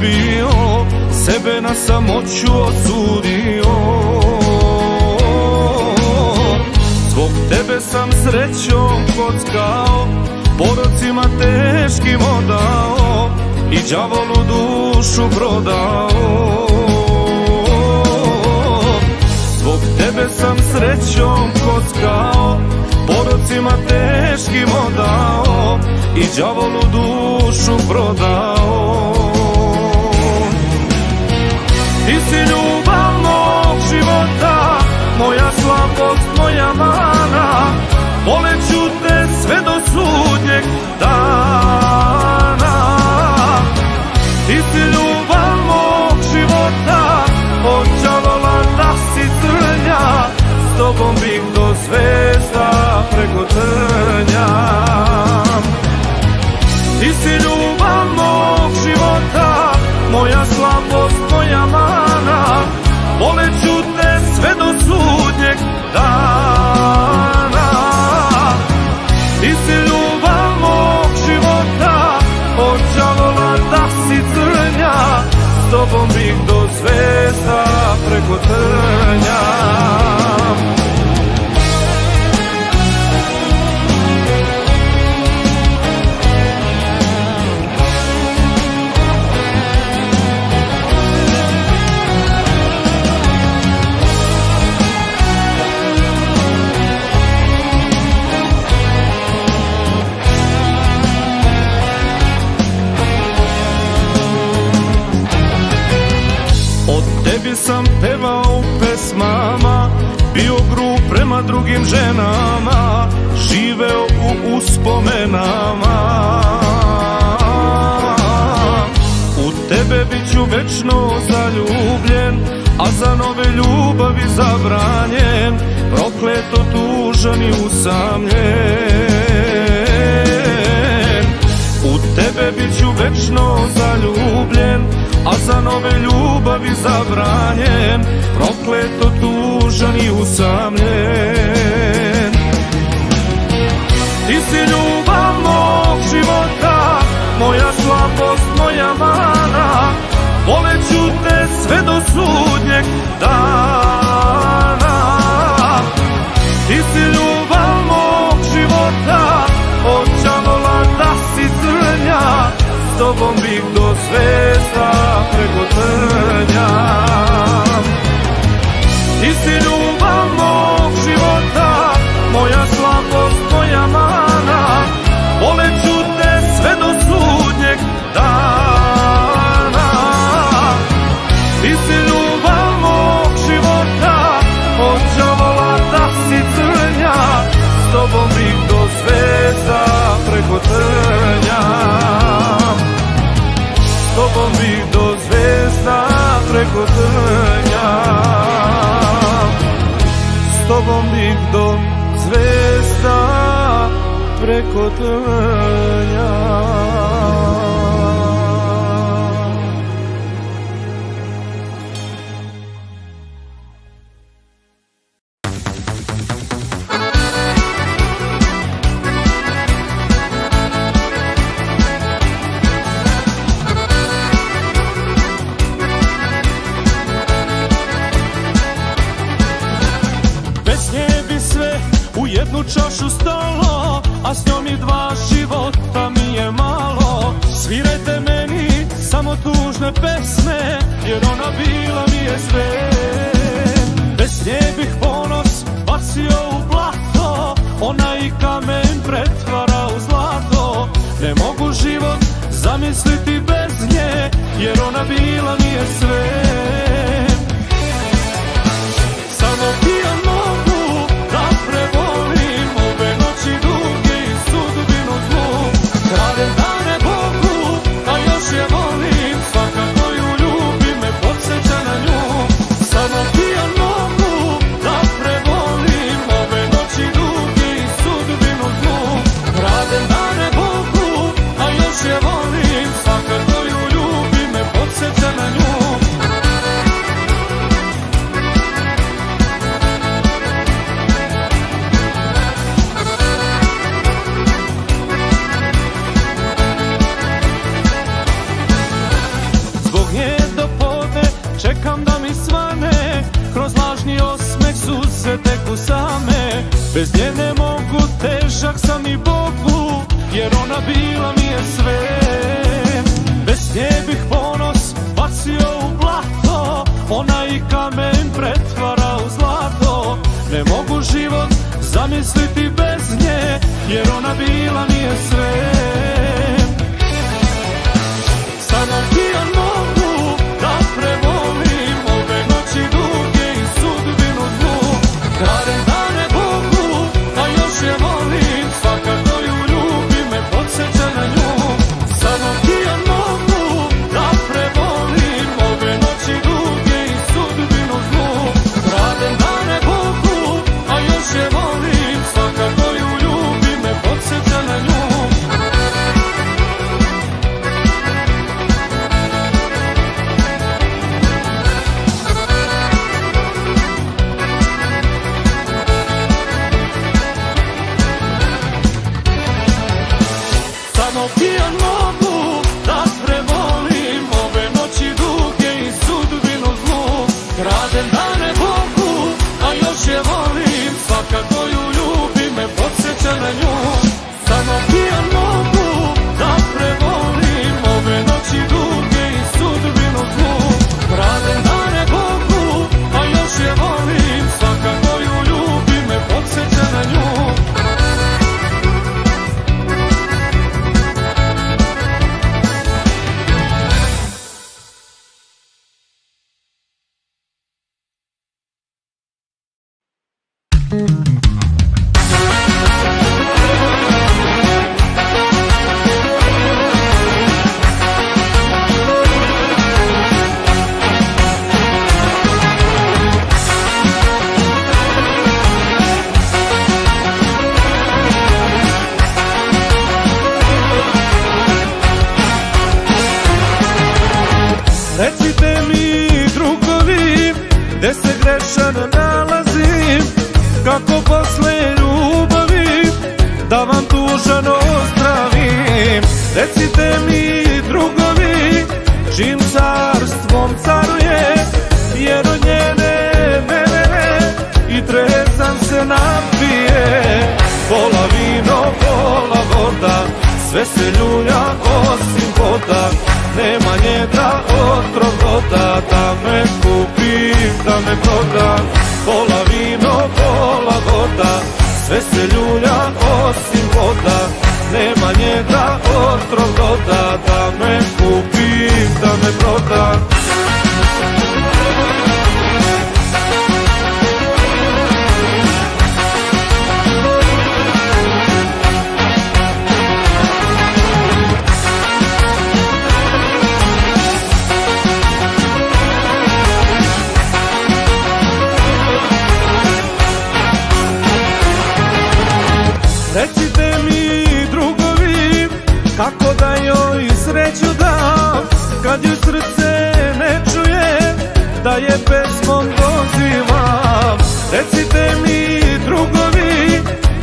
izgubio, sebe na samoću osudio. Zbog tebe sam srećom kockao, porocima teškim odao i đavolu dušu prodao. Zbog tebe sam srećom kockao, porocima teškim odao i đavolu dušu prodao. Ti si ljubav mog života, moja slabost, moja mana, voleću te sve do sudnjeg dana. Ti si ljubav mog života, od đavola da si trnja, s tobom bih do zvezda preko trnja. Ti si ljubav mog života, moja slabost, moja mana, voleću te sve do sudnjeg dana. Ti si ljubav mog života, od đavola da si trnja, s tobom bih do zvezda preko trnja. Tebi sam pevao u pesmama, bio grub prema drugim ženama, živeo u uspomenama. U tebe bit ću večno zaljubljen, a za nove ljubavi zabranjen, prokleto tužan i usamljen. U tebe bit ću večno zaljubljen, a za nove ljubavi zabranjen, prokleto tužan i usamljen. Ti si ljubav mog života, moja slabost, moja mana, voleću te sve do sudnjeg dana. Ti si ljubav mog života, od đavola da si trnja, s tobom bih do zvezda preko trnja. Ti si ljubav mog života, moja slabost, moja mana, voleću te sve do sudnjeg dana. Ti si ljubav mog života, od đavola da si trnja, s tobom bih do zvezda preko trnja. S tobom bih do zvezda preko trnja. S tobom bih do zvezda preko trnja. Jednu čašu stalo, a s njom i dva života mi je malo. Svirajte meni samo tužne pesme, jer ona bila mi je sve. Bez nje bih ponos bacio u blato, ona i kamen pretvara u zlato. Ne mogu život zamisliti bez nje, jer ona bila mi je sve. Samo pijan mogu da prevolim ove noći duge i sudbinu zlu. Kradem dane Bogu, a još je volim, svaka koju ljubi me podsjeća na nju. Samo pijan mogu da prevolim ove noći duge i sudbinu zlu. Kradem dane Bogu, a još je volim, svaka koju ljubi me podsjeća na nju. čekam da mi svane, kroz lažni osmeh suze teku same. Bez nje ne mogu, težak sam i Bogu, jer ona bila mi je sve. Bez nje bih ponos bacio u blato, ona i kamen pretvara u zlato. Ne mogu život zamisliti bez nje, jer ona bila mi je sve. Samo pijan mogu da prevolim ove noći duge i sudbinu zlu. Kradem dane Bogu, a još je volim, svakako ju ljubim, me podsjeća na nju. Samo pijan mogu da prevolim ove noći duge i sudbinu zlu. Kradem dane Bogu, a još je volim, svakako ju ljubim, me podsjeća na nju. Samo pijan mogu da prevolim ove noći duge i sudbinu zlu. Kradem dane Bogu, a još je volim, svakako ju ljubim, me podsjeća na nju. Samo pijan mogu da prevolim ove noći duge i sudbinu zlu. Kradem dane Bogu, a još je volim, svakako ju ljubim, me podsjeća na nju. Recite mi drugovi, gde se grešan nalazim, kako posle ljubavi da vam tužan ozdravim. Recite mi drugovi, čim carstvom caruje, jer od njene mene i trezan se napije. Pola vino, pola voda, sve se ljulja osim voda. Nema nje da otrov doda, da me kupi, da me proda. Pola vino, pola voda, sve se ljulja osim voda. Nema nje da otrov doda, da me kupi, da me proda. Recite mi drugovi, kako da joj sreću dam, kad joj srce ne čuje, da je pesmom dozivam. Recite mi drugovi,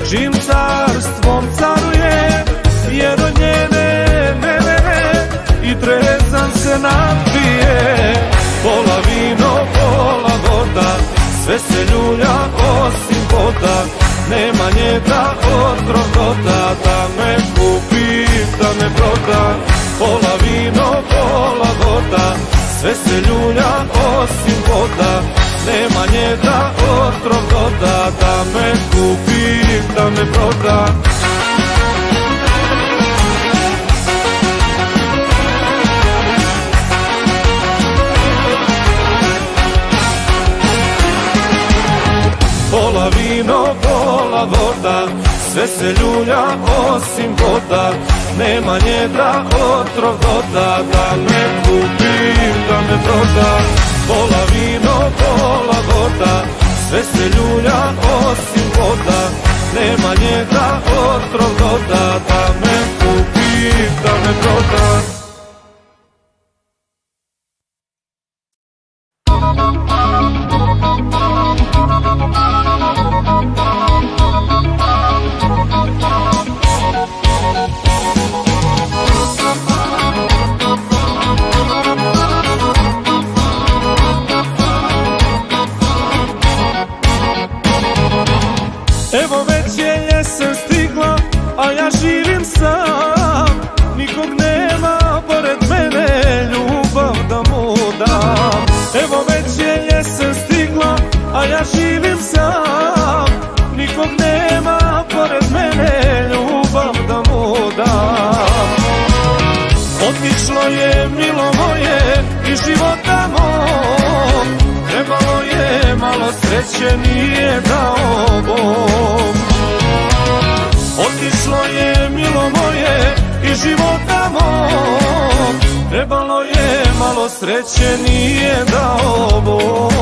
čim carstvom caruje, jer od njene mene i trezan se napije. Pola vino, pola voda, sve se ljulja osim voda. Nema nje da otrov doda, da me kupi, da me proda. Pola vino, pola voda, sve se ljulja osim voda. Nema nje da otrov doda, da me kupi, da me proda. Pola vino, pola voda, sve se ljulja osim voda. Nema nje da otrov doda, da me kupi, da me proda. Pola vino, pola voda, sve se ljulja osim voda. Nema nje da otrov doda, da me kupi, da me proda. Otišlo je milo moje iz života mog, trebalo je malo sreće, nije dao Bog. Otišlo je milo moje iz života mog, trebalo je malo sreće, nije dao Bog.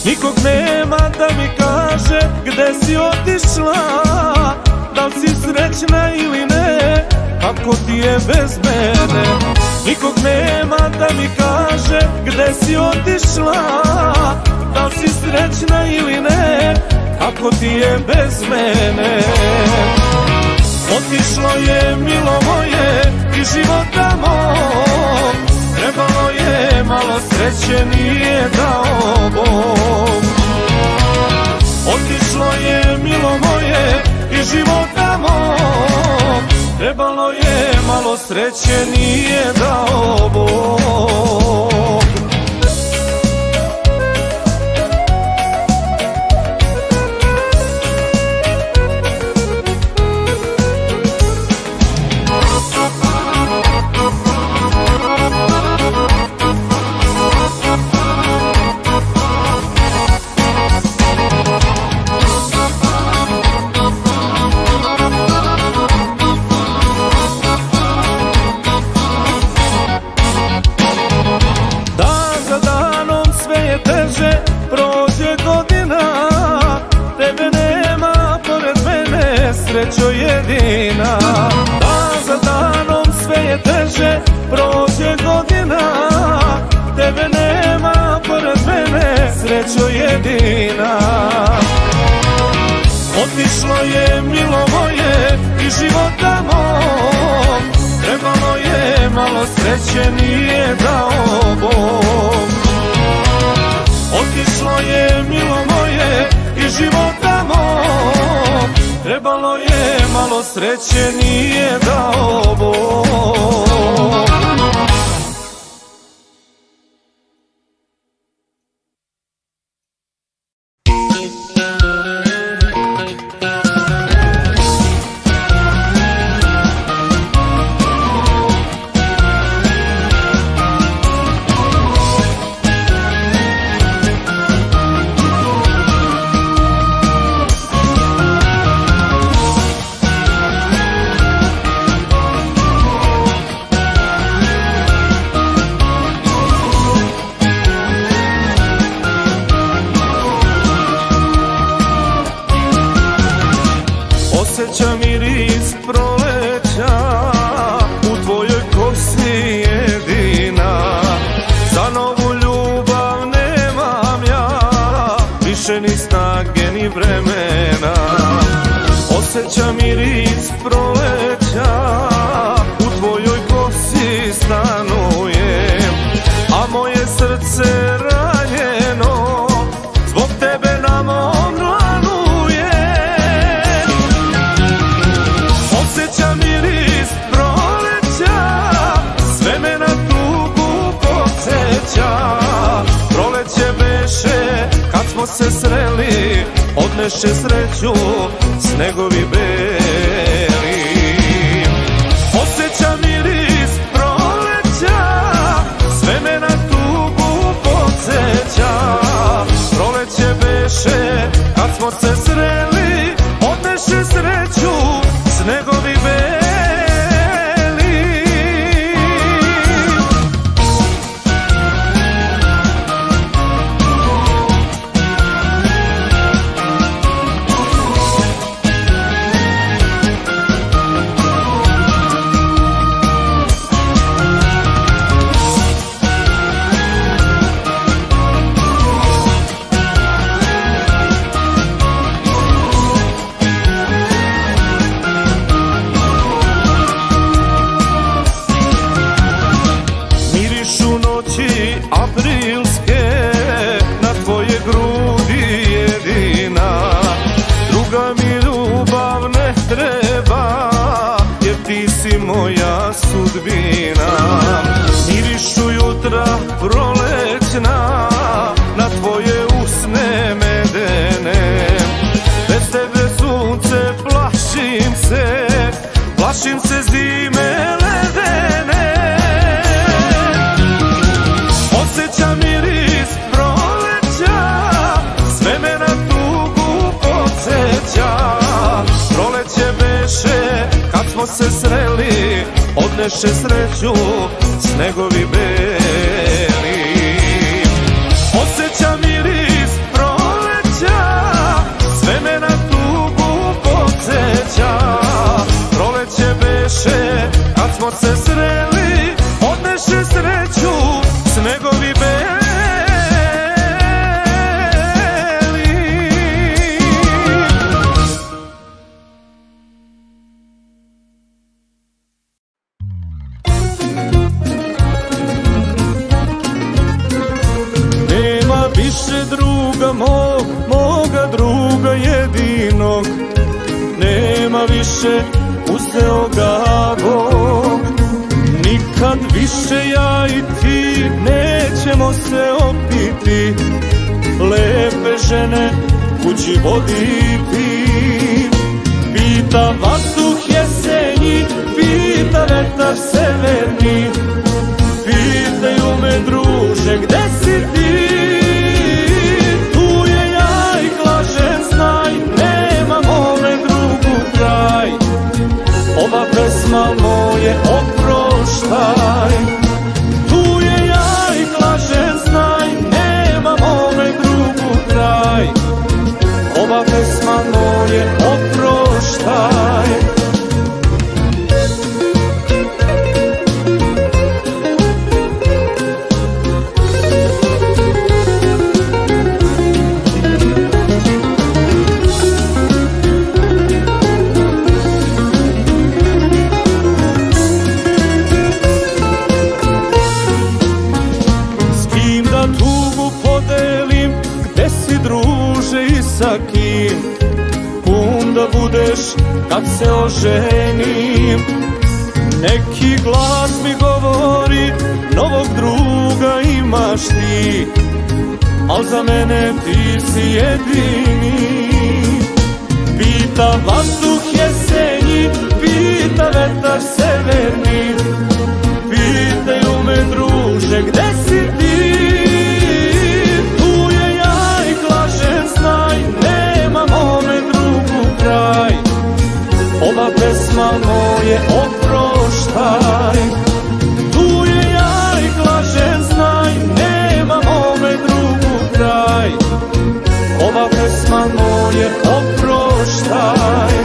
Nikog nema da mi kaže gde si otišla, da li si srećna ili ne, kako ti je bez mene. Nikog nema da mi kaže gde si otišla, da li si srećna ili ne, kako ti je bez mene. Otišlo je milo moje iz života mog, trebalo je malo sreće, nije dao Bog. Otišlo je milo moje iz života mog, trebalo je malo sreće, nije dao Bog. Srećo jedina, dan za danom sve je teže, prođe godina, tebe nema pored mene, srećo jedina. Otišlo je milo moje iz života mog, trebalo je malo sreće, nije dao Bog. Otišlo je milo moje iz života mog, trebalo je malo sreće, nije dao Bog. Osjećam miris proleća, u tvojoj kosi jedina. Za novu ljubav nemam ja više ni snage ni vremena. Osjećam miris proleća, u tvojoj kosi stanujem, a moje srce ranjeno zbog tebe na mom dlanu je. Osjećam miris proleća, sve me na tugu podsjeća. Proleće beše kad smo se sreli, odneše sreću snegovi beli. Osjećam miris proleća, sve me na tugu podsjeća. Proleće beše kad smo se sreli, odneše sreću snegovi beli. treba, jer ti si moja sudbina. Mirišu jutra prolećna na tvoje usne medene. Bez tebe sunce plašim se zime ledene. Osjećam miris proleća, sve me na tugu podsjeća. Proleće beše kad smo se sreli, odneše sreću snegovi beli. Osjećam miris proleća, sve me na tugu podsjeća. Proleće beše kad smo se sreli, odneše sreću snegovi beli. Nema više druga moga druga jedinog. Nema više useoga Bog. Nikad više ja i ti nećemo se opiti, lepe žene kući voditi. Pita vazduh jesenji, pita vetar severni, pitaju me druže gde si ti. Tu je ja i glažem znaj, nema mome drugu kraj. Ova pesma moje oproštaj. Tu je ja i glažem znaj, nema mome drugu kraj. Ova pesma moje oproštaj. Sa kim kum da budeš kad se oženim? Neki glas mi govori novog druga imaš ti, al za mene ti si jedini. Pita vazduh jesenji, pita vetar severni, pitaju me druže gde si ti. Ova pesma moje oproštaj. Tu je ja i glažem znaj, nema mome drugu kraj. Ova pesma moje oproštaj.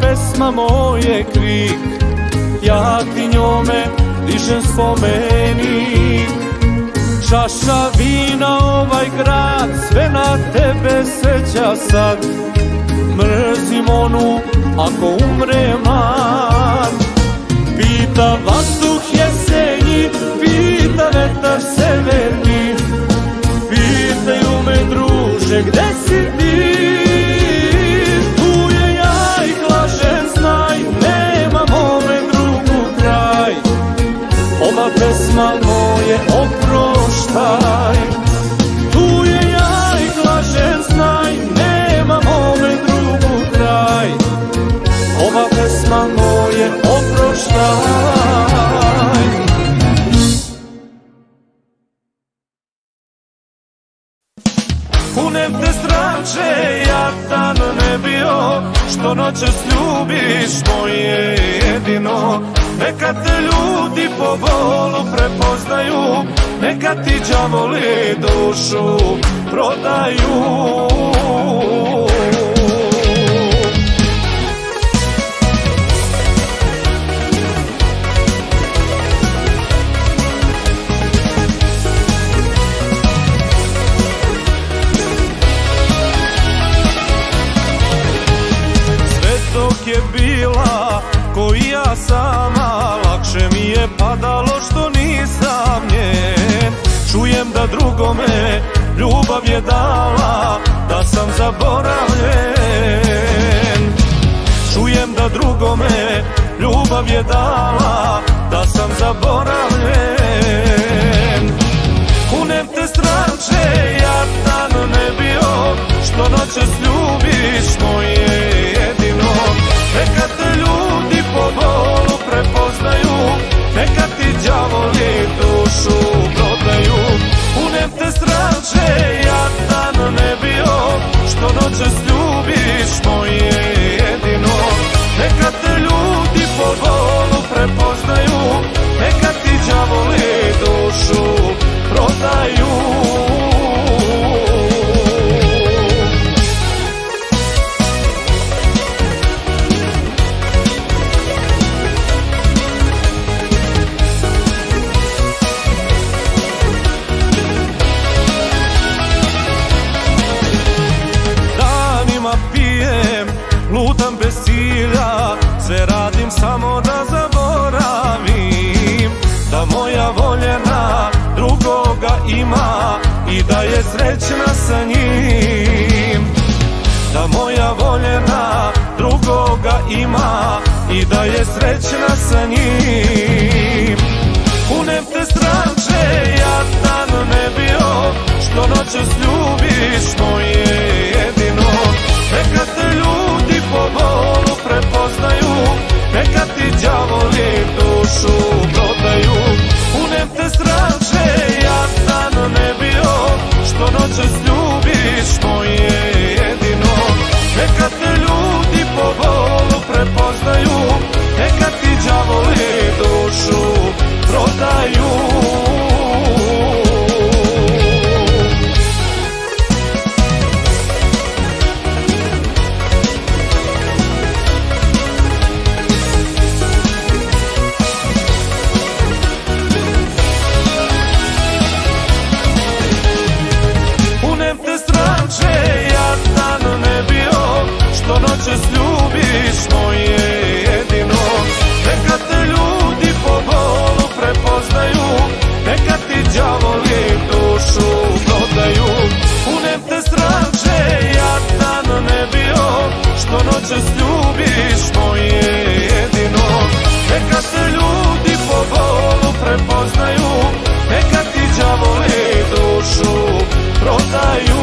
Pesma moje krik, ja ti njome dižem spomenik. Čaša vina ovaj grad, sve na tebe seća sad. Mrzim onu ako umre mlad. Pita vazduh jesenji, pita vetar severni, pitaju me druže gde si ti. Ova pesma moje oproštaj. Tu je ja i glažem znaj, nema mome drugu kraj. Ova pesma moje oproštaj. Kunem te stranče, jadan ne bio, što noćas ljubiš moje jedino. Neka te ljudi po bolu prepoznaju, neka ti đavoli dušu prodaju. nije padalo što nisam njen. Čujem da drugome ljubav je dala, da sam zaboravljen. Čujem da drugome ljubav je dala, da sam zaboravljen. Kunem te stranče, jadan ne bio, što noćas ljubiš moje jedino. Neka te ljudi po bolu prepoznaju, neka ti đavoli dušu prodaju. Kunem te stranče, jadan ne bio, što noćas ljubiš moje jedino. Neka te ljudi po bolu prepoznaju, neka ti đavoli dušu prodaju. Danima pijem, lutam bez cilja, sve radim samo da zaboravim da moja voljena drugoga ima i da je srećna sa njim. Da moja voljena drugoga ima i da je srećna sa njim. Kunem te stranče, jadan ne bio, što noćas ljubiš moje jedino. Neka te ljudi po bolu prepoznaju, neka ti đavoli dušu prodaju. Kunem te stranče, jadan ne bio, što noćas ljubiš moje jedino. Neka te ljudi po bolu prepoznaju, neka ti đavoli dušu prodaju. Noćas ljubiš moje jedino. Neka te ljudi po bolu prepoznaju, neka ti đavoli dušu prodaju. Kunem te stranče, jadan ne bio, što noćas ljubiš moje jedino. Neka te ljudi po bolu prepoznaju, neka ti đavoli dušu prodaju.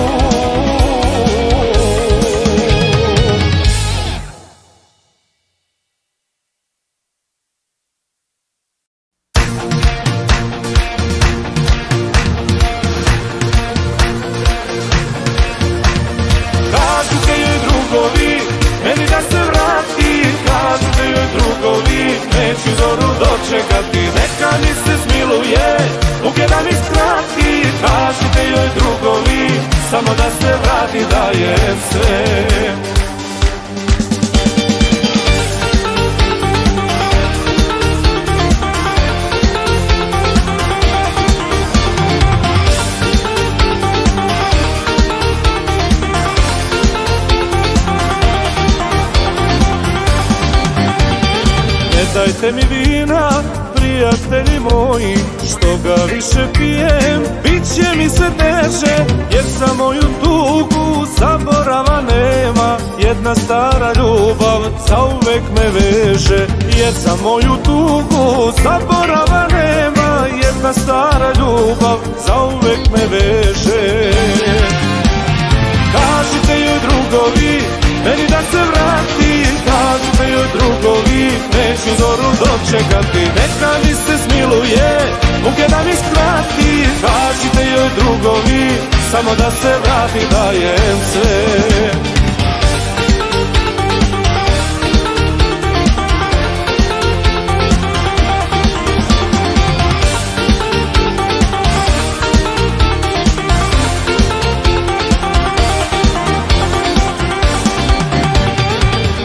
Neka mi se smiluje, muke da mi skrati. Kažite joj drugovi, samo da se vrati, dajem sve. Ne dajte mi vina, prijatelji moji, što ga više pijem, bit će mi sve teže, jer za moju tugu zaborava nema. Jedna stara ljubav zauvek me veže, jer za moju tugu zaborava nema. Jedna stara ljubav zauvek me veže. Kažite joj drugovi, meni da se vrati. Kažite joj drugovi, neću zoru dočekati. Neka mi se smiluje, muke da mi skrati. Kažite joj drugovi, samo da se vrati, dajem sve.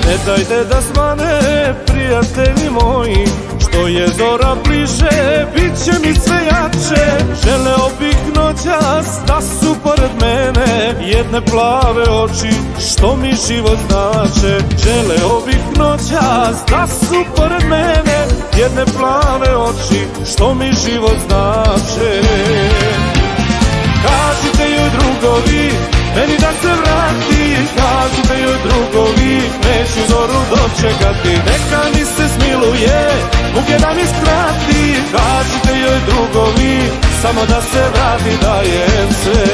Ne dajte da smane, prijatelji moji, što je zora bliže, bit će mi sve jače. Želeo bih noćas da su pored mene, jedne plave oči što mi život znače. Želeo bih noćas da su pored mene, jedne plave oči što mi život znače. Kažite joj drugovi, meni da se vrati, kažite joj drugovi, neću zoru dočekati. Neka mi se smiluje, muke da mi skrati, kažite joj drugovi, samo da se vrati, dajem se.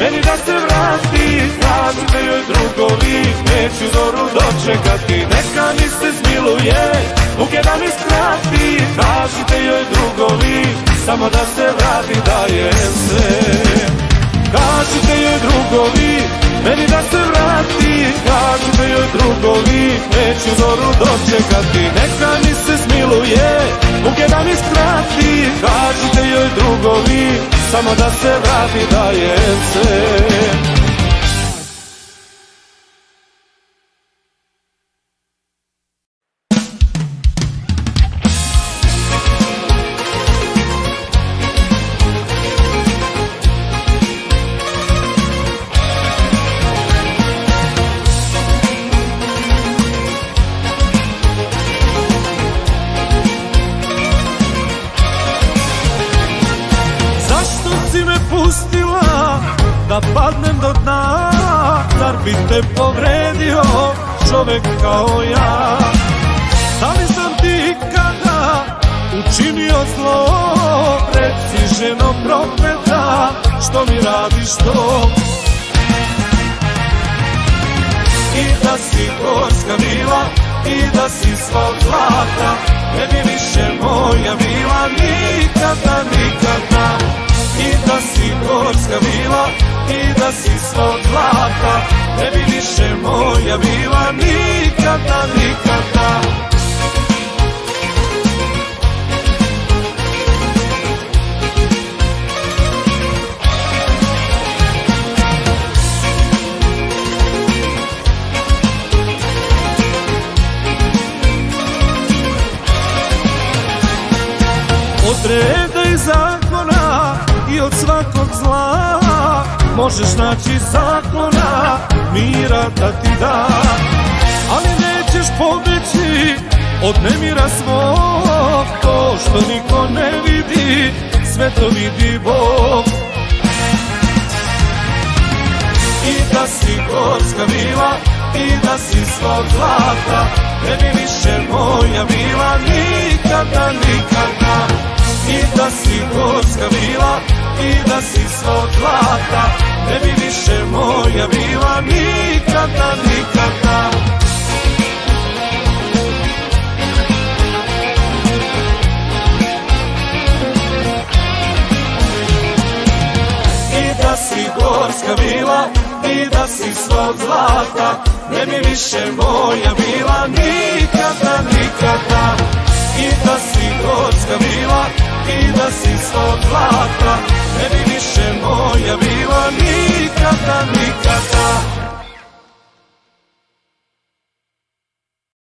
Meni da se vrati, kažite joj drugovi, neću zoru dočekati. Neka mi se smiluje, muke da mi skrati, kažite joj drugovi, samo da se vrati, dajem se. Kažite joj drugovi, meni da se vrati, kažite joj drugovi, neću zoru dočekati. Neka mi se smiluje, muke da mi skrati, kažite joj drugovi, samo da se vrati, dajem se. Da padnem do dna, zar bi te povredio čovek kao ja? Da li sam ti ikada učinio zlo? Reci ženo prokleta, što mi radiš to? I da si gorska bila, i da si sva od zlata, ne bi više moja bila nikada, nikada. I da si gorska bila, i da si sva od zlata, ne bi više moja bila nikada, nikada. Od reda i zakona i od svakog zla možeš naći zaklona, mira da ti da. Ali nećeš pobeći od nemira svog, to što niko ne vidi, sve to vidi Bog. I da si gorska bila, i da si sva od zlata, ne bi više moja bila nikada, nikada. I da si gorska bila, i da si sva od zlata, ne bi više moja bila nikada, nikada. I da si gorska bila, i da si sva od zlata, ne bi više moja bila nikada, nikada. I da si gorska bila, i da si sva od zlata, ne bi više moja bila nikada, nikada.